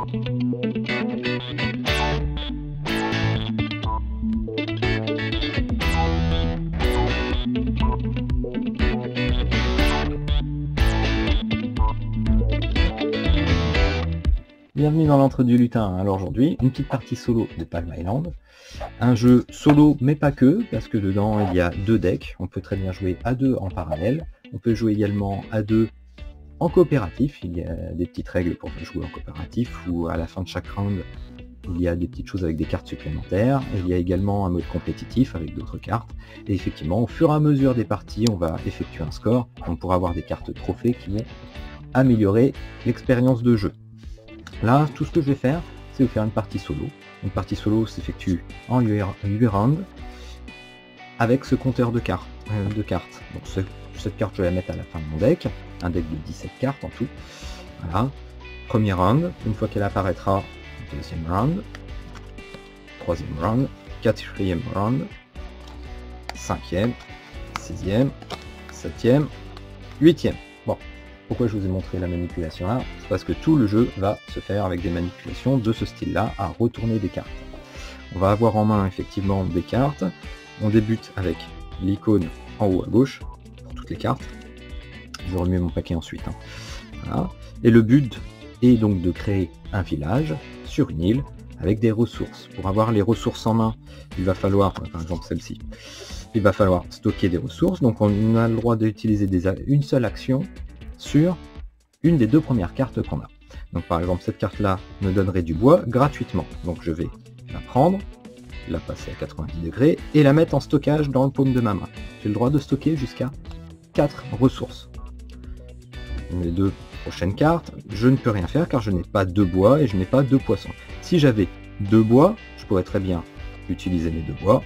Bienvenue dans l'entre du lutin. Alors aujourd'hui, une petite partie solo de Palm Island. Un jeu solo, mais pas que, parce que dedans il y a 2 decks. On peut très bien jouer à 2 en parallèle. On peut jouer également à 2 en coopératif. Il y a des petites règles pour jouer en coopératif, où à la fin de chaque round, il y a des petites choses avec des cartes supplémentaires. Il y a également un mode compétitif avec d'autres cartes. Et effectivement, au fur et à mesure des parties, on va effectuer un score. On pourra avoir des cartes trophées qui vont améliorer l'expérience de jeu. Là, tout ce que je vais faire, c'est vous faire une partie solo. Une partie solo s'effectue en 8 rounds avec ce compteur de cartes. Donc cette carte, je vais la mettre à la fin de mon deck. Un deck de 17 cartes en tout. Voilà. Premier round, une fois qu'elle apparaîtra, deuxième round, troisième round, quatrième round, cinquième, sixième, septième, huitième. Bon. Pourquoi je vous ai montré la manipulation là? C'est parce que tout le jeu va se faire avec des manipulations de ce style-là, à retourner des cartes. On va avoir en main effectivement des cartes. On débute avec l'icône en haut à gauche, pour toutes les cartes. Je remets mon paquet ensuite. Voilà. Et le but est donc de créer un village sur une île avec des ressources. Pour avoir les ressources en main, il va falloir, par exemple celle-ci, il va falloir stocker des ressources. Donc on a le droit d'utiliser une seule action sur une des 2 premières cartes qu'on a. Donc par exemple cette carte là me donnerait du bois gratuitement. Donc je vais la prendre, la passer à 90 degrés et la mettre en stockage dans le paume de ma main. J'ai le droit de stocker jusqu'à 4 ressources. Les 2 prochaines cartes, je ne peux rien faire car je n'ai pas de bois et je n'ai pas de poisson. Si j'avais 2 bois, je pourrais très bien utiliser mes 2 bois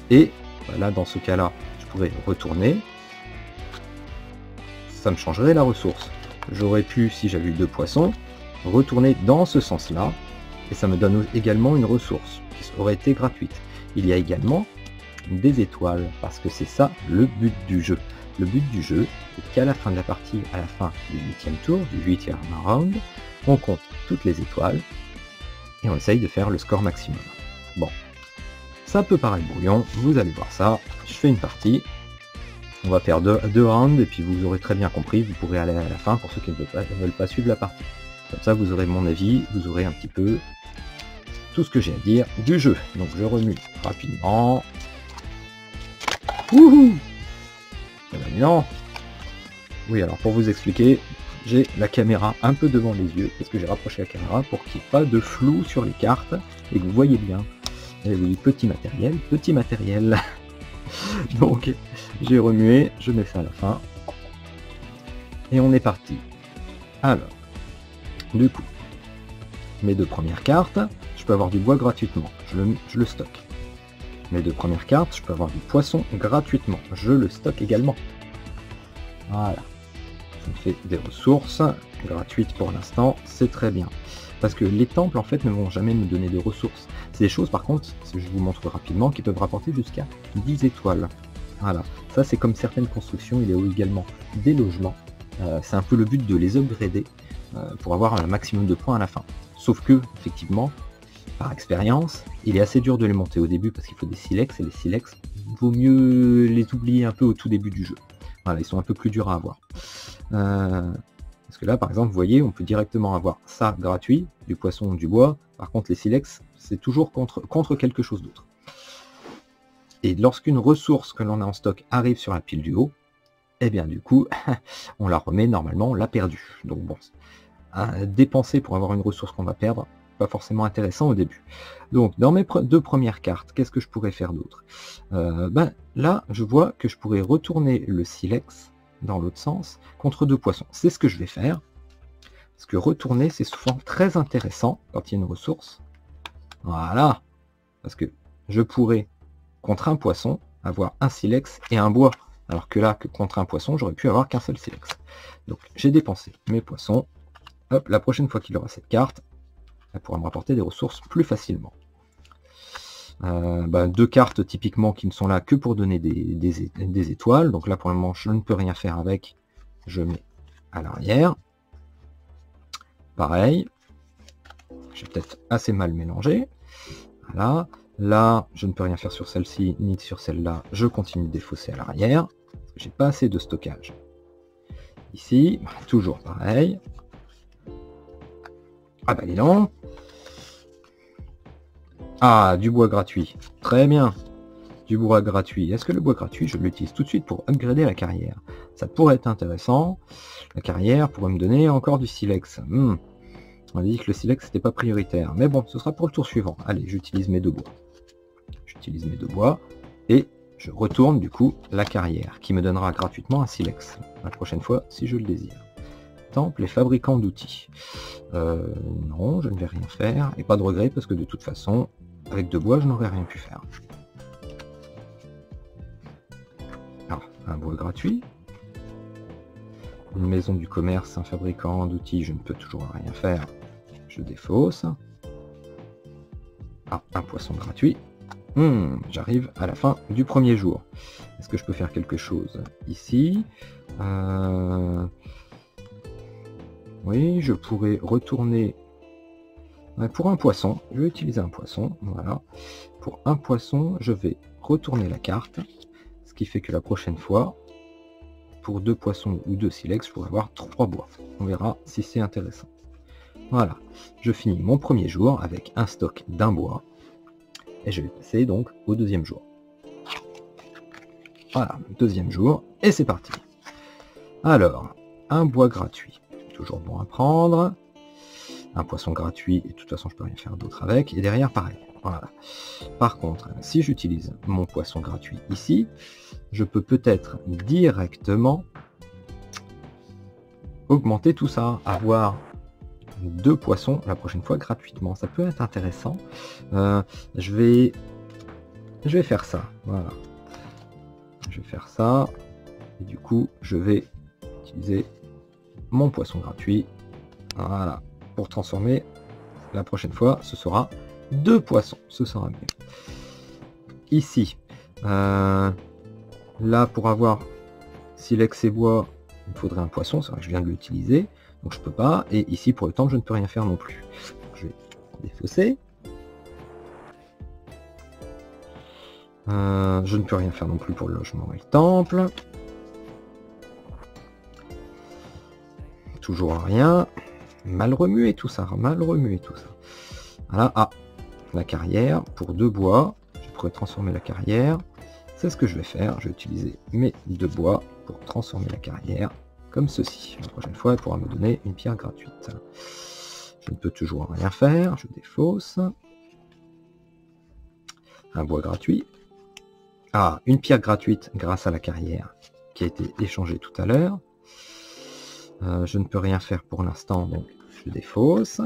et là dans ce cas là je pourrais retourner. Ça me changerait la ressource. J'aurais pu, si j'avais eu 2 poissons, retourner dans ce sens-là, et ça me donne également une ressource qui aurait été gratuite. Il y a également des étoiles, parce que c'est ça le but du jeu. Le but du jeu, c'est qu'à la fin de la partie, à la fin du 8e tour, du 8e round, on compte toutes les étoiles, et on essaye de faire le score maximum. Bon, ça peut paraître brouillon, vous allez voir ça, je fais une partie. On va faire 2 rounds et puis vous aurez très bien compris, vous pourrez aller à la fin pour ceux qui ne veulent pas suivre la partie. Comme ça vous aurez mon avis, vous aurez un petit peu tout ce que j'ai à dire du jeu. Donc je remue rapidement. Wouhou! Non. Oui, alors pour vous expliquer, j'ai la caméra un peu devant les yeux parce que j'ai rapproché la caméra pour qu'il n'y ait pas de flou sur les cartes et que vous voyez bien. Et oui, petit matériel. Donc j'ai remué, je mets ça à la fin. Et on est parti. Alors, du coup, mes 2 premières cartes, je peux avoir du bois gratuitement, je le stocke. Mes 2 premières cartes, je peux avoir du poisson gratuitement, je le stocke également. Voilà. Ça me fait des ressources gratuites pour l'instant, c'est très bien. Parce que les temples en fait ne vont jamais me donner de ressources. C'est des choses par contre, je vous montre rapidement, qui peuvent rapporter jusqu'à 10 étoiles. Voilà, ça c'est comme certaines constructions, il y a également des logements. C'est un peu le but de les upgrader pour avoir un maximum de points à la fin. Sauf que, effectivement, par expérience, il est assez dur de les monter au début parce qu'il faut des silex, et les silex, il vaut mieux les oublier un peu au tout début du jeu. Voilà, ils sont un peu plus durs à avoir. Parce que là, par exemple, vous voyez, on peut directement avoir ça gratuit, du poisson ou du bois. Par contre, les silex, c'est toujours contre quelque chose d'autre. Et lorsqu'une ressource que l'on a en stock arrive sur la pile du haut, et bien du coup, on la remet normalement, on l'a perdue. Donc bon, dépenser pour avoir une ressource qu'on va perdre, pas forcément intéressant au début. Donc dans mes 2 premières cartes, qu'est-ce que je pourrais faire d'autre? Là, je vois que je pourrais retourner le silex dans l'autre sens contre 2 poissons. C'est ce que je vais faire. Parce que retourner, c'est souvent très intéressant quand il y a une ressource. Voilà. Parce que je pourrais, contre un poisson, avoir un silex et un bois. Alors que là, contre un poisson, j'aurais pu avoir qu'un seul silex. Donc j'ai dépensé mes poissons. Hop, la prochaine fois qu'il aura cette carte, elle pourra me rapporter des ressources plus facilement. 2 cartes typiquement qui ne sont là que pour donner des étoiles. Donc là pour le moment je ne peux rien faire avec. Je mets à l'arrière. Pareil. peut-être assez mal mélangé. Voilà. Là, je ne peux rien faire sur celle-ci, ni sur celle-là. Je continue de défausser à l'arrière. J'ai pas assez de stockage. Ici, toujours pareil. Ah bah dis donc. Ah, du bois gratuit. Très bien. Du bois gratuit. Est-ce que le bois gratuit, je l'utilise tout de suite pour upgrader la carrière? Ça pourrait être intéressant. La carrière pourrait me donner encore du silex. On a dit que le silex n'était pas prioritaire. Mais bon, ce sera pour le tour suivant. Allez, j'utilise mes 2 bois. J'utilise mes 2 bois. Et je retourne du coup la carrière, qui me donnera gratuitement un silex. La prochaine fois, si je le désire. Temple et fabricant d'outils. Non, je ne vais rien faire. Et pas de regret, parce que de toute façon, avec 2 bois, je n'aurais rien pu faire. Alors, un bois gratuit. Une maison du commerce, un fabricant d'outils, je ne peux toujours rien faire. Je défausse. Ah, un poisson gratuit. J'arrive à la fin du premier jour. Est-ce que je peux faire quelque chose ici? Oui, je pourrais retourner... Pour un poisson, je vais utiliser un poisson. Voilà. Pour un poisson, je vais retourner la carte. Ce qui fait que la prochaine fois, pour 2 poissons ou 2 silex, je pourrais avoir 3 bois. On verra si c'est intéressant. Voilà, je finis mon premier jour avec un stock d'1 bois. Et je vais passer donc au 2e jour. Voilà, 2e jour, et c'est parti. Alors, un bois gratuit, toujours bon à prendre. Un poisson gratuit, et de toute façon je peux rien faire d'autre avec. Et derrière, pareil. Voilà. Par contre, si j'utilise mon poisson gratuit ici, je peux peut-être directement augmenter tout ça, avoir 2 poissons la prochaine fois gratuitement. Ça peut être intéressant. Je vais faire ça. Voilà. Je vais faire ça. Et du coup, je vais utiliser mon poisson gratuit. Voilà. Pour transformer, la prochaine fois, ce sera 2 poissons. Ce sera mieux. Ici, là, pour avoir silex et bois, il me faudrait un poisson. C'est vrai que je viens de l'utiliser. Donc je peux pas, et ici pour le temple je ne peux rien faire non plus. Donc, je vais défausser. Je ne peux rien faire non plus pour le logement et le temple. Toujours rien. Mal remué tout ça, mal remué tout ça. Voilà, ah, la carrière, pour 2 bois, je pourrais transformer la carrière. C'est ce que je vais faire, je vais utiliser mes 2 bois pour transformer la carrière. Comme ceci. La prochaine fois, elle pourra me donner une pierre gratuite. Je ne peux toujours rien faire. Je défausse. Un bois gratuit. Ah, une pierre gratuite grâce à la carrière qui a été échangée tout à l'heure. Je ne peux rien faire pour l'instant, donc je défausse.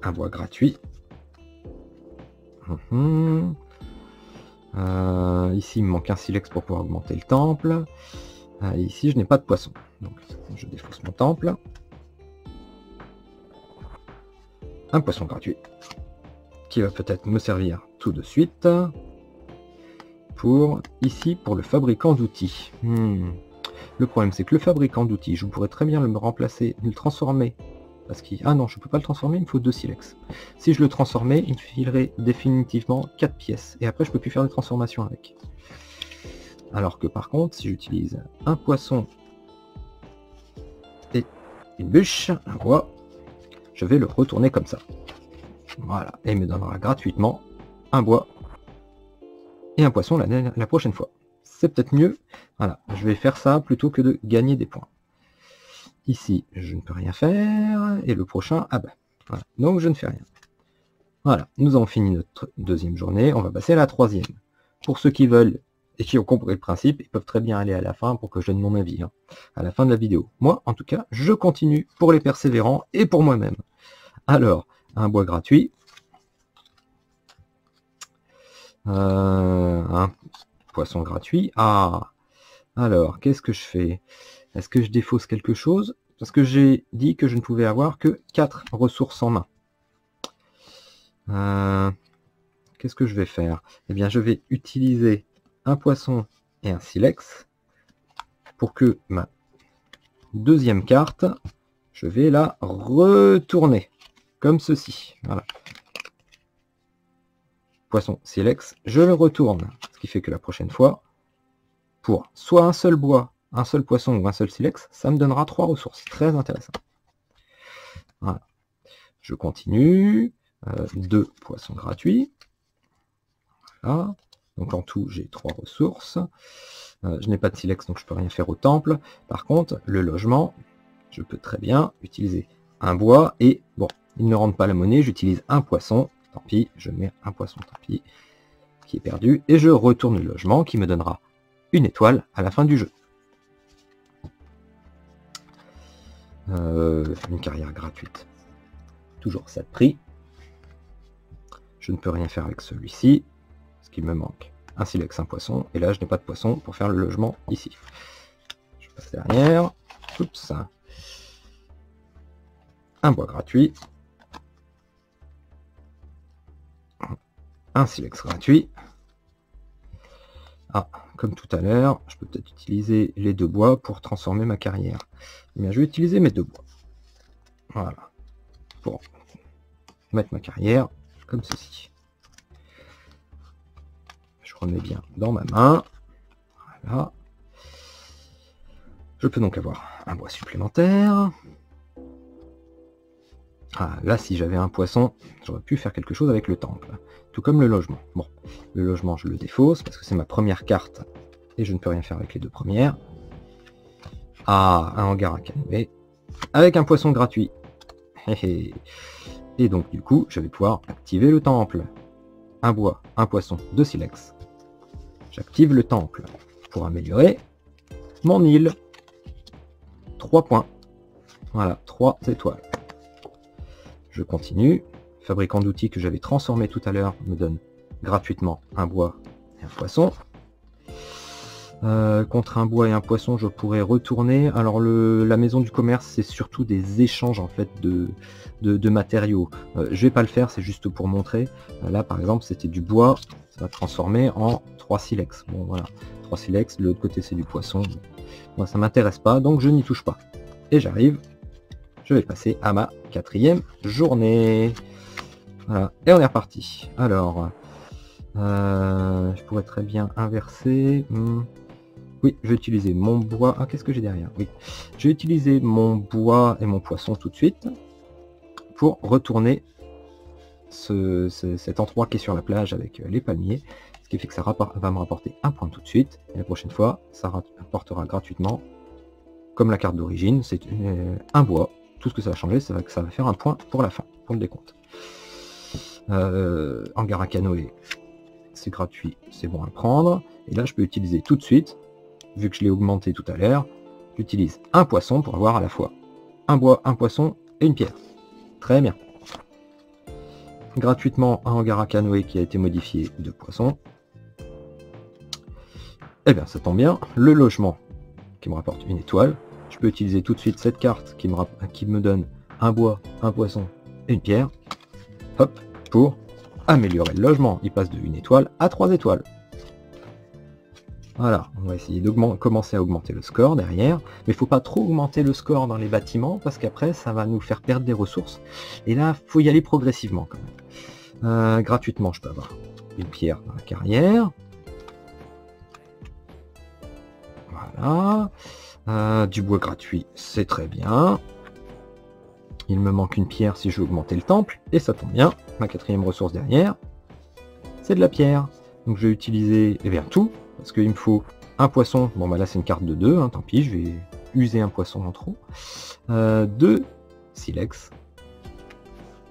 Un bois gratuit. Ici, il me manque un silex pour pouvoir augmenter le temple. Ici, je n'ai pas de poisson. Donc, je défausse mon temple. Un poisson gratuit. Qui va peut-être me servir tout de suite. Pour, ici, pour le fabricant d'outils. Le problème, c'est que le fabricant d'outils, je pourrais très bien le remplacer, le transformer. Parce qu'il... Ah non, je ne peux pas le transformer, il me faut 2 silex. Si je le transformais, il me filerait définitivement 4 pièces. Et après, je ne peux plus faire de transformation avec. Alors que par contre, si j'utilise un poisson et une bûche, un bois, je vais le retourner comme ça. Voilà. Et il me donnera gratuitement un bois et un poisson la prochaine fois. C'est peut-être mieux. Voilà. Je vais faire ça plutôt que de gagner des points. Ici, je ne peux rien faire. Et le prochain, ah bah. Voilà. Donc, je ne fais rien. Voilà. Nous avons fini notre 2e journée. On va passer à la 3e. Pour ceux qui veulent et qui ont compris le principe, ils peuvent très bien aller à la fin pour que je donne mon avis. À la fin de la vidéo. Moi, en tout cas, je continue pour les persévérants et pour moi-même. Alors, un bois gratuit. Un poisson gratuit. Ah. Alors, qu'est-ce que je fais? Est-ce que je défausse quelque chose? Parce que j'ai dit que je ne pouvais avoir que 4 ressources en main. Qu'est-ce que je vais faire? Eh bien, je vais utiliser un poisson et un silex pour que ma 2e carte, je vais la retourner, comme ceci. Voilà. Poisson silex, je le retourne. Ce qui fait que la prochaine fois, pour soit un seul bois, un seul poisson ou un seul silex, ça me donnera 3 ressources. Très intéressant. Voilà. Je continue. 2 poissons gratuits. Voilà. Donc en tout, j'ai 3 ressources. Je n'ai pas de silex, donc je ne peux rien faire au temple. Par contre, le logement, je peux très bien utiliser un bois. Et bon, il ne rentre pas la monnaie, j'utilise un poisson. Tant pis, je mets un poisson, tant pis, qui est perdu. Et je retourne le logement, qui me donnera une étoile à la fin du jeu. Une carrière gratuite. Toujours ça de prix. Je ne peux rien faire avec celui-ci, parce qu'il me manque un silex, un poisson, et là je n'ai pas de poisson pour faire le logement ici. Je passe derrière. Oups. Un bois gratuit. Un silex gratuit. Ah, comme tout à l'heure, je peux peut-être utiliser les 2 bois pour transformer ma carrière. Eh bien, je vais utiliser mes 2 bois. Voilà. Pour mettre ma carrière comme ceci. Je remets bien dans ma main. Voilà. Je peux donc avoir un bois supplémentaire. Ah, là, si j'avais un poisson, j'aurais pu faire quelque chose avec le temple. Tout comme le logement. Bon, le logement, je le défausse parce que c'est ma première carte et je ne peux rien faire avec les 2 premières. Ah, un hangar à canoë avec un poisson gratuit. Et donc, du coup, je vais pouvoir activer le temple. Un bois, un poisson, 2 silex. J'active le temple pour améliorer mon île. 3 points. Voilà, 3 étoiles. Je continue. Le fabricant d'outils que j'avais transformé tout à l'heure me donne gratuitement un bois et un poisson. Contre un bois et un poisson, je pourrais retourner. Alors la maison du commerce, c'est surtout des échanges en fait de matériaux. Je vais pas le faire, c'est juste pour montrer. Là par exemple, c'était du bois, ça va transformer en 3 silex. Bon voilà, 3 silex, de l'autre côté c'est du poisson. Moi ça m'intéresse pas, donc je n'y touche pas. Et j'arrive, je vais passer à ma 4e journée. Voilà, et on est reparti. Alors, je pourrais très bien inverser. Oui, je vais utiliser mon bois. Ah, qu'est-ce que j'ai derrière? Oui, je vais utiliser mon bois et mon poisson tout de suite pour retourner cet endroit qui est sur la plage avec les palmiers. Ce qui fait que ça va me rapporter un point tout de suite. Et la prochaine fois, ça rapportera gratuitement, comme la carte d'origine, c'est un bois. Tout ce que ça va changer, c'est que ça va faire un point pour la fin, pour le décompte. Hangar à canoë, c'est gratuit, c'est bon à prendre. Et là, je peux utiliser tout de suite, vu que je l'ai augmenté tout à l'heure, j'utilise un poisson pour avoir à la fois un bois, un poisson et une pierre. Très bien. Gratuitement, un hangar à canoë qui a été modifié de poisson. Eh bien, ça tombe bien. Le logement qui me rapporte une étoile. Je peux utiliser tout de suite cette carte qui me donne un bois, un poisson et une pierre. Hop, pour améliorer le logement. Il passe de 1 étoile à 3 étoiles. Voilà, on va essayer de commencer à augmenter le score derrière. Mais il ne faut pas trop augmenter le score dans les bâtiments parce qu'après ça va nous faire perdre des ressources. Et là, il faut y aller progressivement quand même. Gratuitement, je peux avoir une pierre dans la carrière. Voilà. Du bois gratuit, c'est très bien. Il me manque une pierre si je veux augmenter le temple. Et ça tombe bien, ma 4e ressource derrière, c'est de la pierre. Donc je vais utiliser tout. Parce qu'il me faut un poisson. Bon bah là c'est une carte de 2, hein, tant pis, je vais user un poisson en trop. 2 silex.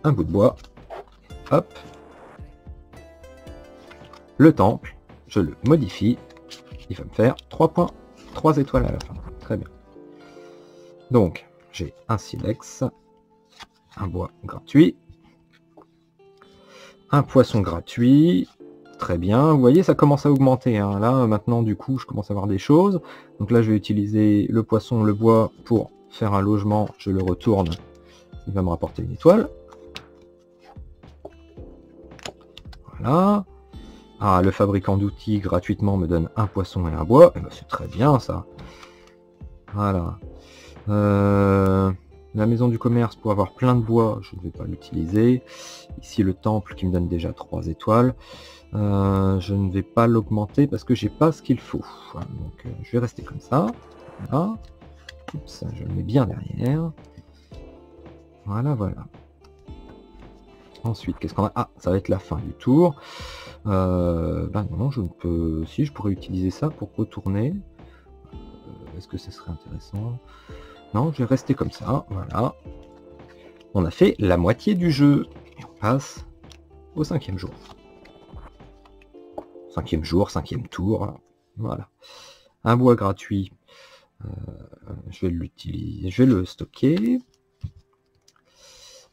Un bout de bois. Hop. Le temple, je le modifie. Il va me faire 3 points. 3 étoiles à la fin. Très bien. Donc, j'ai un silex. Un bois gratuit. Un poisson gratuit. Très bien, vous voyez ça commence à augmenter, hein. Là maintenant du coup je commence à avoir des choses. Donc là je vais utiliser le poisson, le bois pour faire un logement, je le retourne, il va me rapporter une étoile. Voilà. Ah, le fabricant d'outils gratuitement me donne un poisson et un bois, eh ben, c'est très bien ça. Voilà. Là La maison du commerce pour avoir plein de bois, je ne vais pas l'utiliser. Ici le temple qui me donne déjà 3 étoiles. Je ne vais pas l'augmenter parce que j'ai pas ce qu'il faut. Donc je vais rester comme ça. Voilà. Oups, je le mets bien derrière. Voilà, voilà. Ensuite, qu'est-ce qu'on a? Ah, ça va être la fin du tour. Ben non, je ne peux... Si, je pourrais utiliser ça pour retourner. Est-ce que ce serait intéressant? Non, je vais rester comme ça. Voilà. On a fait la moitié du jeu. Et on passe au 5e jour. 5e jour, 5e tour. Voilà. Un bois gratuit. Je vais l'utiliser. Je vais le stocker.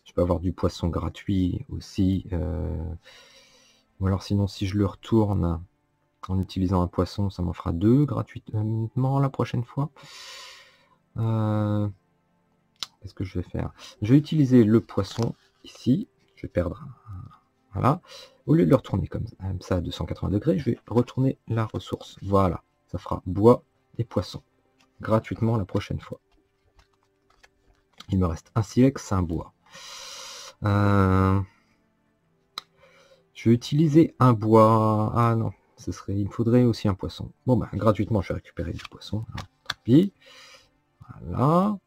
Je peux avoir du poisson gratuit aussi. Ou alors sinon, si je le retourne en utilisant un poisson, ça m'en fera 2 gratuitement la prochaine fois. Qu'est-ce que je vais faire? Je vais utiliser le poisson ici. Je vais perdre. Voilà. Au lieu de le retourner comme ça à 280 degrés, je vais retourner la ressource. Voilà. Ça fera bois et poisson. Gratuitement la prochaine fois. Il me reste un silex, un bois. Je vais utiliser un bois. Ah non, il me faudrait aussi un poisson. Bon ben gratuitement je vais récupérer du poisson. Alors, tant pis. Voilà.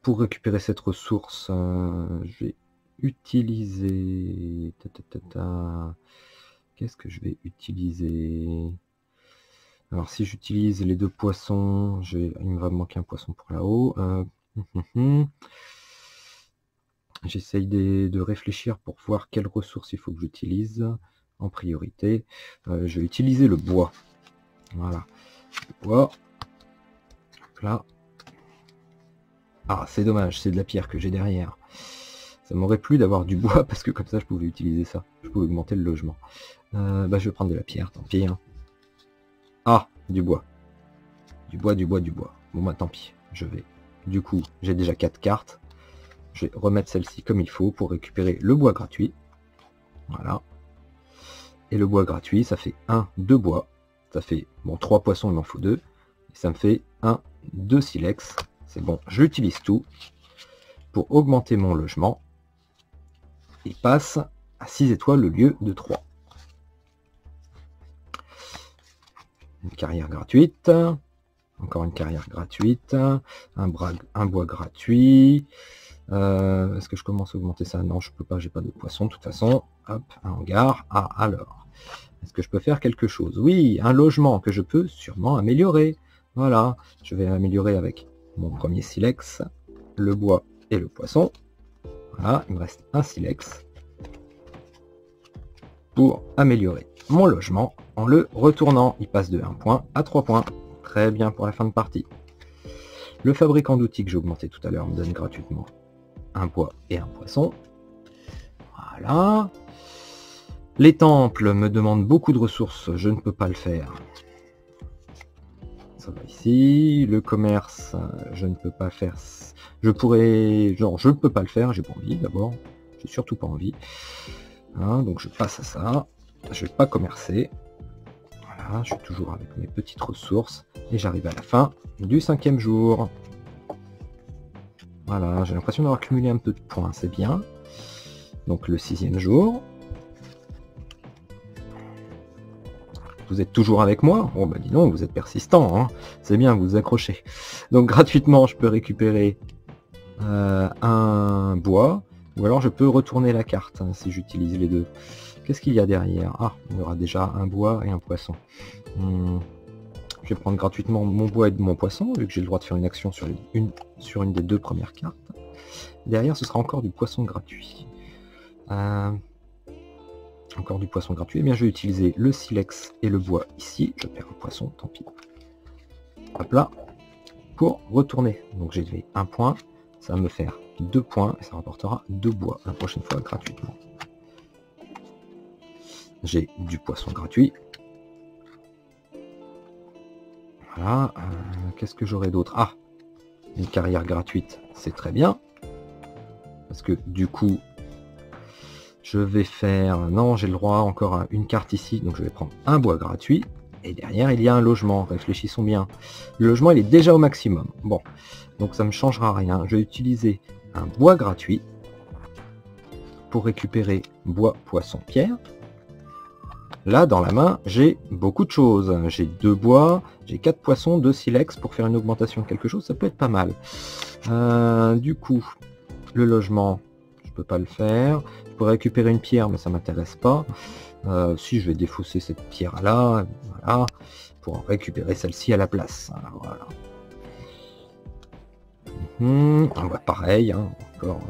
Pour récupérer cette ressource, je vais utiliser... Qu'est-ce que je vais utiliser? Alors si j'utilise les 2 poissons, il me va me manquer un poisson pour là-haut. J'essaye de réfléchir pour voir quelle ressource il faut que j'utilise en priorité. Je vais utiliser le bois. Voilà. Le bois. Hop là. Ah, c'est dommage, c'est de la pierre que j'ai derrière. Ça m'aurait plu d'avoir du bois parce que comme ça je pouvais utiliser ça. Je pouvais augmenter le logement. Bah, je vais prendre de la pierre, tant pis. Hein. Ah, du bois. Du bois, du bois, du bois. Bon bah tant pis, je vais. Du coup, j'ai déjà 4 cartes. Je vais remettre celle-ci comme il faut pour récupérer le bois gratuit. Voilà. Et le bois gratuit, ça fait 1, 2 bois. Ça fait, bon, 3 poissons, il m'en faut 2. Et ça me fait 1, 2 silex. C'est bon, j'utilise tout pour augmenter mon logement. Il passe à 6 étoiles au lieu de 3. Une carrière gratuite. Encore une carrière gratuite. Un bois gratuit. Est-ce que je commence à augmenter ça? Non, je peux pas, j'ai pas de poisson de toute façon. Hop, un hangar. Ah, alors. Est-ce que je peux faire quelque chose? Oui, un logement que je peux sûrement améliorer. Voilà, je vais améliorer avec mon premier silex, le bois et le poisson. Voilà, il me reste un silex pour améliorer mon logement en le retournant. Il passe de 1 point à 3 points. Très bien pour la fin de partie. Le fabricant d'outils que j'ai augmenté tout à l'heure me donne gratuitement un bois et un poisson. Voilà. Les temples me demandent beaucoup de ressources, je ne peux pas le faire. Ça va ici. Le commerce, je ne peux pas faire. Je pourrais... Genre, je ne peux pas le faire, j'ai pas envie d'abord. J'ai surtout pas envie. Hein, donc je passe à ça. Je vais pas commercer. Voilà, je suis toujours avec mes petites ressources. Et j'arrive à la fin du 5e jour. Voilà, j'ai l'impression d'avoir cumulé un peu de points, c'est bien. Donc le 6e jour. Vous êtes toujours avec moi? Bon bah dis donc, vous êtes persistant, hein. C'est bien, vous vous accrochez. Donc gratuitement, je peux récupérer un bois, ou alors je peux retourner la carte, hein, si j'utilise les deux. Qu'est-ce qu'il y a derrière? Ah, il y aura déjà un bois et un poisson. Je vais prendre gratuitement mon bois et mon poisson, vu que j'ai le droit de faire une action sur une des 2 premières cartes. Derrière, ce sera encore du poisson gratuit. Encore du poisson gratuit. Eh bien, je vais utiliser le silex et le bois ici. Je perds un poisson, tant pis. Hop là. Pour retourner. Donc j'ai fait 1 point. Ça va me faire 2 points. Et ça rapportera 2 bois la prochaine fois gratuitement. J'ai du poisson gratuit. Voilà. Qu'est-ce que j'aurai d'autre? Ah, une carrière gratuite. C'est très bien. Parce que du coup... Je vais faire... Non, j'ai le droit encore à une carte ici, donc je vais prendre un bois gratuit. Et derrière, il y a un logement. Réfléchissons bien. Le logement, il est déjà au maximum. Bon, donc ça ne me changera rien. Je vais utiliser un bois gratuit pour récupérer bois, poisson, pierre. Là, dans la main, j'ai beaucoup de choses. J'ai 2 bois, j'ai 4 poissons, 2 silex pour faire une augmentation de quelque chose. Ça peut être pas mal. Du coup, le logement, je peux pas le faire. Je pourrais récupérer une pierre, mais ça m'intéresse pas. Si je vais défausser cette pierre-là, voilà, pour récupérer celle-ci à la place. Voilà. Ouais, pareil, hein, encore.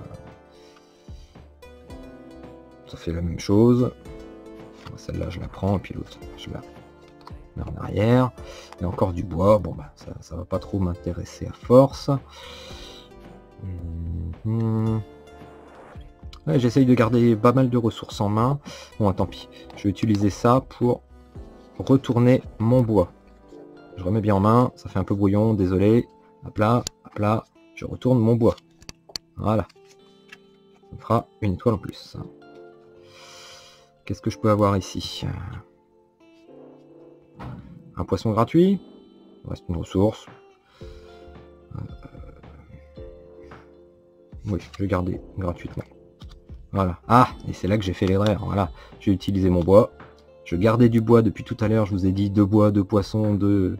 Ça fait la même chose. Celle-là, je la prends, et puis l'autre, je la mets en arrière. Et encore du bois. Bon, bah, ça va pas trop m'intéresser à force. Ouais, j'essaye de garder pas mal de ressources en main. Bon, tant pis. Je vais utiliser ça pour retourner mon bois. Je remets bien en main. Ça fait un peu brouillon, désolé. Hop là, hop là. Je retourne mon bois. Voilà. Ça me fera une étoile en plus. Qu'est-ce que je peux avoir ici? Un poisson gratuit. Il reste une ressource. Oui, je vais garder gratuitement. Voilà. Ah, et c'est là que j'ai fait l'erreur. Voilà. J'ai utilisé mon bois. Je gardais du bois depuis tout à l'heure. Je vous ai dit 2 bois, 2 poissons, 2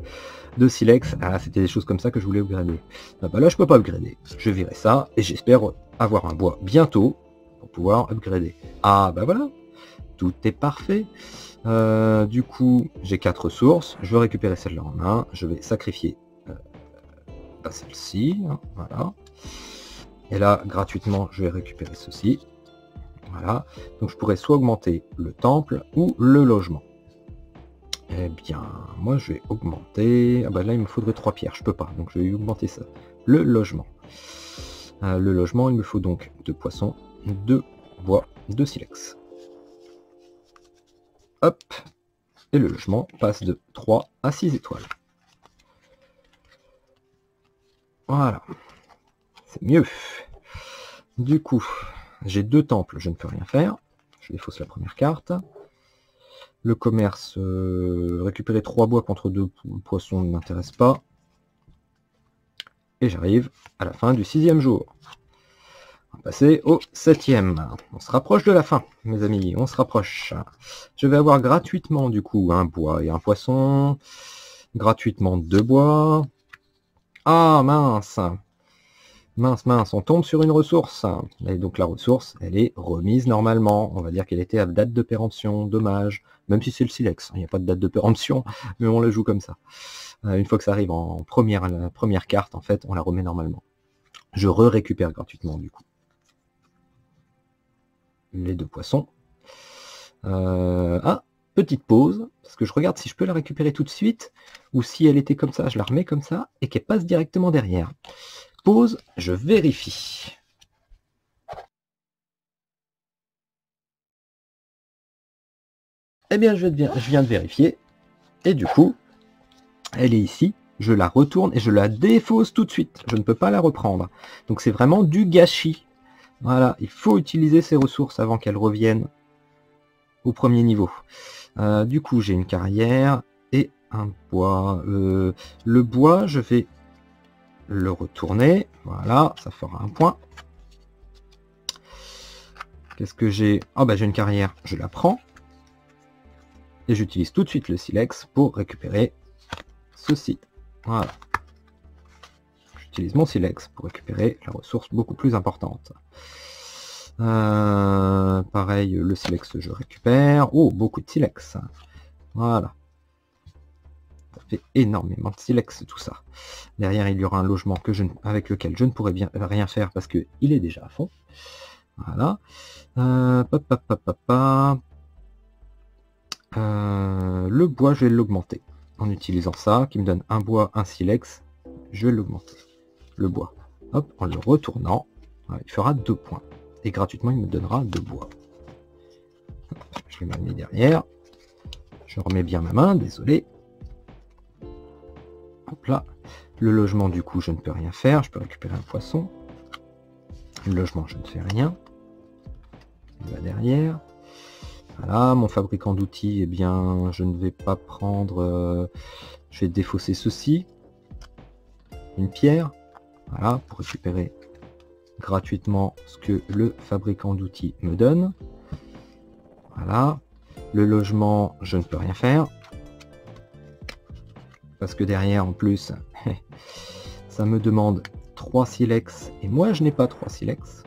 silex. Ah, c'était des choses comme ça que je voulais upgrader. Ah bah là, je peux pas upgrader. Je verrai ça et j'espère avoir un bois bientôt pour pouvoir upgrader. Ah bah voilà. Tout est parfait. Du coup, j'ai 4 ressources. Je veux récupérer celle-là en main. Je vais sacrifier celle-ci. Hein, voilà. Et là, gratuitement, je vais récupérer ceci. Voilà. Donc je pourrais soit augmenter le temple ou le logement. Eh bien, moi je vais augmenter... Ah bah là, il me faudrait 3 pierres. Je peux pas. Donc je vais augmenter ça. Le logement. Le logement, il me faut donc 2 poissons, 2 bois, 2 silex. Hop, et le logement passe de 3 à 6 étoiles. Voilà, c'est mieux. Du coup, j'ai 2 temples, je ne peux rien faire. Je défausse la première carte. Le commerce, récupérer 3 bois contre 2 poissons ne m'intéresse pas. Et j'arrive à la fin du 6e jour. On va passer au 7e. On se rapproche de la fin, mes amis, on se rapproche. Je vais avoir gratuitement, du coup, un bois et un poisson. Gratuitement 2 bois. Ah, mince. Mince, on tombe sur une ressource. Et donc la ressource, elle est remise normalement. On va dire qu'elle était à date de péremption, dommage. Même si c'est le silex, il n'y a pas de date de péremption, mais on la joue comme ça. Une fois que ça arrive en la première carte, en fait, on la remet normalement. Je récupère gratuitement, du coup. Les 2 poissons. Ah, petite pause, parce que je regarde si je peux la récupérer tout de suite, ou si elle était comme ça, je la remets comme ça, et qu'elle passe directement derrière. Pause, je vérifie. Eh bien, je viens de vérifier, et du coup, elle est ici, je la retourne et je la défausse tout de suite. Je ne peux pas la reprendre. Donc c'est vraiment du gâchis. Voilà, il faut utiliser ces ressources avant qu'elles reviennent au premier niveau. Du coup, j'ai une carrière et un bois. Le bois, je vais le retourner. Voilà, ça fera un point. Qu'est-ce que j'ai? Ah bah j'ai une carrière, je la prends. Et j'utilise tout de suite le silex pour récupérer ceci. Voilà. J'utilise mon silex pour récupérer la ressource beaucoup plus importante. Pareil, le silex je récupère. Oh, beaucoup de silex. Voilà. Ça fait énormément de silex tout ça. Derrière, il y aura un logement avec lequel je ne pourrai rien faire parce qu'il est déjà à fond. Voilà. Le bois, je vais l'augmenter. En utilisant ça, qui me donne un bois, un silex, je vais l'augmenter. Le bois. Hop, en le retournant, il fera 2 points. Et gratuitement, il me donnera 2 bois. Hop, je vais m'amener derrière. Je remets bien ma main, désolé. Hop là. Le logement, du coup, je ne peux rien faire. Je peux récupérer un poisson. Le logement, je ne fais rien. Il va derrière. Voilà, mon fabricant d'outils, eh bien, je ne vais pas prendre... je vais défausser ceci. Une pierre. Voilà, pour récupérer gratuitement ce que le fabricant d'outils me donne. Voilà. Le logement, je ne peux rien faire. Parce que derrière, en plus, ça me demande 3 silex. Et moi, je n'ai pas 3 silex.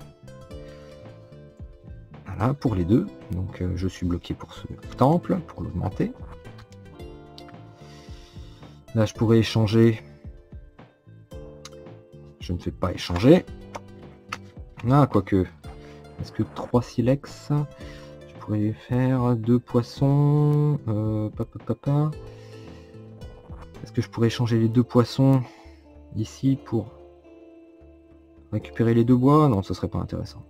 Voilà, pour les deux. Donc, je suis bloqué pour ce temple, pour l'augmenter. Là, je pourrais échanger. Je ne fais pas échanger. Ah, quoique. Est-ce que 3 silex, je pourrais faire 2 poissons. Est-ce que je pourrais échanger les 2 poissons ici pour récupérer les 2 bois? Non, ce serait pas intéressant.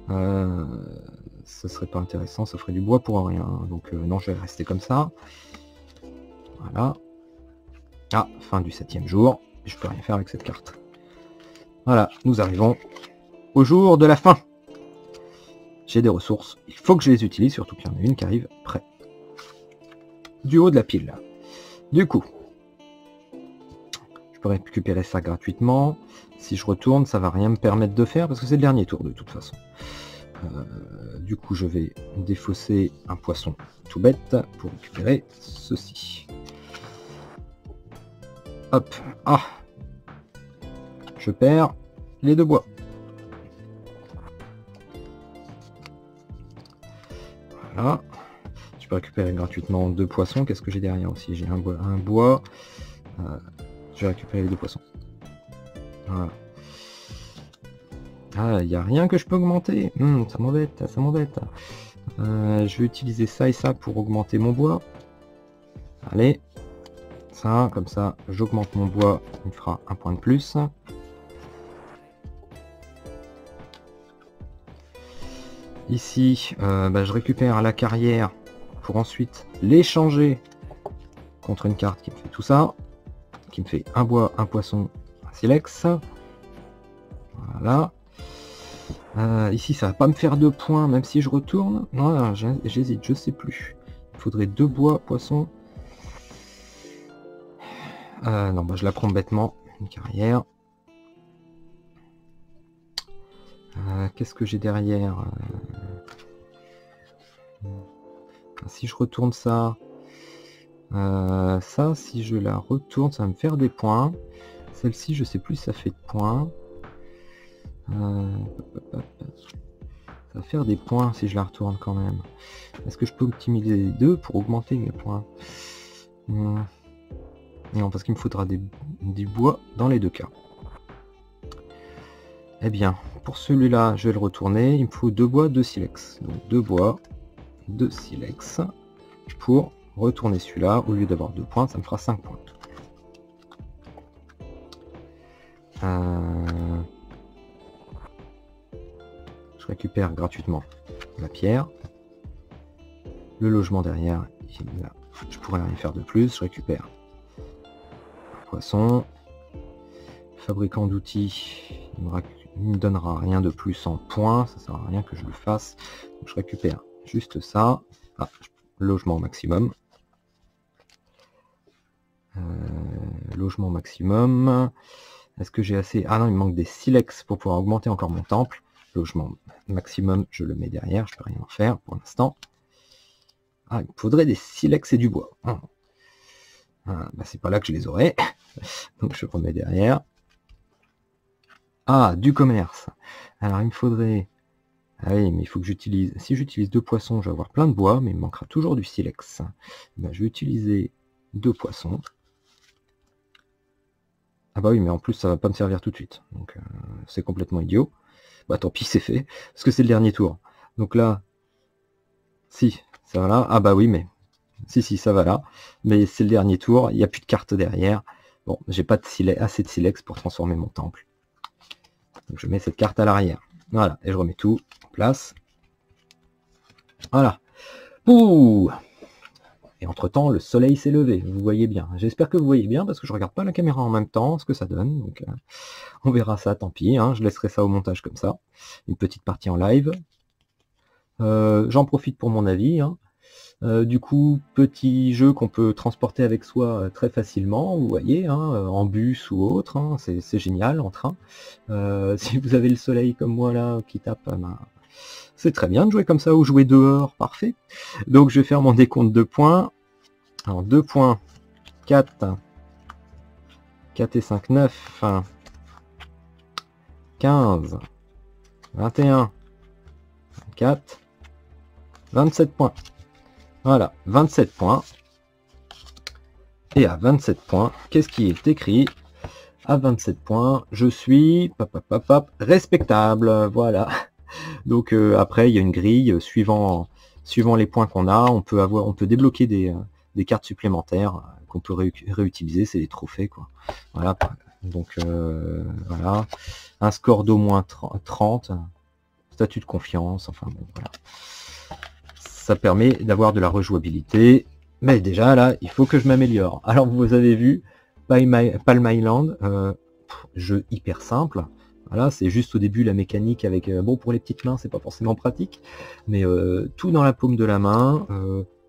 Ce serait pas intéressant, ça ferait du bois pour rien. Donc non, je vais rester comme ça. Voilà. Ah, fin du 7e jour. Je peux rien faire avec cette carte. Voilà, nous arrivons au jour de la fin. J'ai des ressources, il faut que je les utilise, surtout qu'il y en a une qui arrive près du haut de la pile. Du coup, je peux récupérer ça gratuitement. Si je retourne, ça va rien me permettre de faire parce que c'est le dernier tour de toute façon. Du coup, je vais défausser un poisson tout bête pour récupérer ceci. Hop, ah, je perds les 2 bois. Voilà. Je peux récupérer gratuitement 2 poissons. Qu'est-ce que j'ai derrière aussi? J'ai un bois. Je vais récupérer les 2 poissons. Voilà. Ah, il n'y a rien que je peux augmenter. Ça m'embête, ça m'embête. Je vais utiliser ça et ça pour augmenter mon bois. Allez. Ça, comme ça, j'augmente mon bois. Il me fera un point de plus. Ici, je récupère la carrière pour ensuite l'échanger contre une carte qui me fait tout ça. Qui me fait un bois, un poisson, un silex. Voilà. Ici, ça va pas me faire 2 points, même si je retourne. Non, j'hésite, je sais plus. Il faudrait 2 bois, poissons. Non, je la prends bêtement. Une carrière. Qu'est-ce que j'ai derrière? Si je retourne ça... ça, si je la retourne, ça va me faire des points. Celle-ci, je sais plus si ça fait de points. Ça va faire des points si je la retourne quand même. Est-ce que je peux optimiser les deux pour augmenter mes points? Non, parce qu'il me faudra du bois dans les 2 cas. Eh bien, pour celui-là, je vais le retourner. Il me faut 2 bois, 2 silex. Donc 2 bois, 2 silex pour retourner celui-là. Au lieu d'avoir 2 points, ça me fera 5 points. Je récupère gratuitement la pierre. Le logement derrière, là, je pourrais rien faire de plus. Je récupère un poisson. Fabricant d'outils, il me donnera rien de plus en points. Ça sert à rien que je le fasse. Donc, je récupère juste ça. Ah, logement maximum. Logement maximum. Est-ce que j'ai assez? Ah non, il me manque des silex pour pouvoir augmenter encore mon temple. Logement maximum, je le mets derrière, je peux rien en faire pour l'instant. Ah, il me faudrait des silex et du bois. C'est pas là que je les aurai. Donc je remets derrière. Ah, du commerce. Alors il me faudrait... Ah oui, mais il faut que j'utilise... Si j'utilise 2 poissons, je vais avoir plein de bois, mais il me manquera toujours du silex. Je vais utiliser 2 poissons. Ah bah oui, mais en plus ça va pas me servir tout de suite. Donc c'est complètement idiot. Bah tant pis, c'est fait. Parce que c'est le dernier tour. Donc là... Si, ça va là. Ah bah oui, mais... Si, ça va là. Mais c'est le dernier tour, il n'y a plus de carte derrière. Bon, j'ai pas assez de silex pour transformer mon temple. Donc je mets cette carte à l'arrière. Voilà, et je remets tout en place. Voilà. Ouh. Et entre-temps, le soleil s'est levé, vous voyez bien. J'espère que vous voyez bien, parce que je regarde pas la caméra en même temps, ce que ça donne. Donc, on verra ça, tant pis. Je laisserai ça au montage comme ça. Une petite partie en live. J'en profite pour mon avis, hein. Du coup, petit jeu qu'on peut transporter avec soi très facilement, vous voyez, hein, en bus ou autre, hein, c'est génial, en train. Si vous avez le soleil comme moi là, qui tape, ben, c'est très bien de jouer comme ça, ou jouer dehors, parfait. Donc je vais faire mon décompte de points. Alors 2 points, 4, 4 et 5, 9, 15, 21, 24, 27 points. Voilà, 27 points. Et à 27 points, qu'est-ce qui est écrit? À 27 points, je suis respectable. Voilà. Donc après, il y a une grille suivant les points qu'on a. On peut débloquer des cartes supplémentaires qu'on peut réutiliser. C'est des trophées, quoi. Voilà. Donc voilà. Un score d'au moins 30. Statut de confiance. Enfin bon, voilà. Ça permet d'avoir de la rejouabilité. Mais déjà là, il faut que je m'améliore. Alors vous avez vu, Palm Island, jeu hyper simple. Voilà, c'est juste au début la mécanique avec... bon, pour les petites mains, c'est pas forcément pratique. Mais tout dans la paume de la main.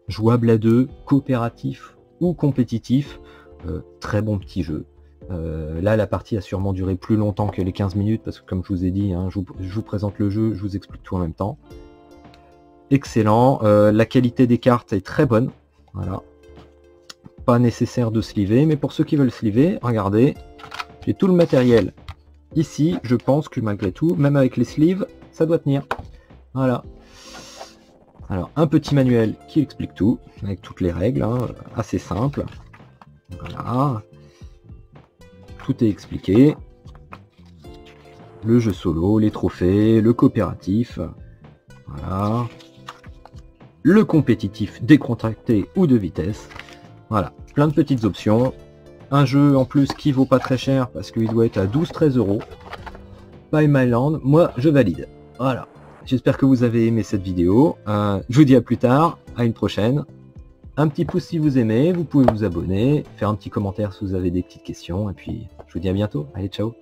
Jouable à deux, coopératif ou compétitif. Très bon petit jeu. Là, la partie a sûrement duré plus longtemps que les 15 minutes. Parce que comme je vous ai dit, hein, je vous présente le jeu, je vous explique tout en même temps. Excellent, la qualité des cartes est très bonne, voilà. Pas nécessaire de sleever, mais pour ceux qui veulent sleever, regardez, j'ai tout le matériel ici. Je pense que malgré tout, même avec les sleeves, ça doit tenir. Voilà. Alors, un petit manuel qui explique tout, avec toutes les règles, hein, assez simple. Voilà. Tout est expliqué. Le jeu solo, les trophées, le coopératif. Voilà. Le compétitif décontracté ou de vitesse. Voilà, plein de petites options. Un jeu en plus qui vaut pas très cher parce qu'il doit être à 12-13 €. Palm Island, moi je valide. Voilà, j'espère que vous avez aimé cette vidéo. Je vous dis à plus tard, à une prochaine. Un petit pouce si vous aimez, vous pouvez vous abonner, faire un petit commentaire si vous avez des petites questions. Et puis je vous dis à bientôt. Allez, ciao.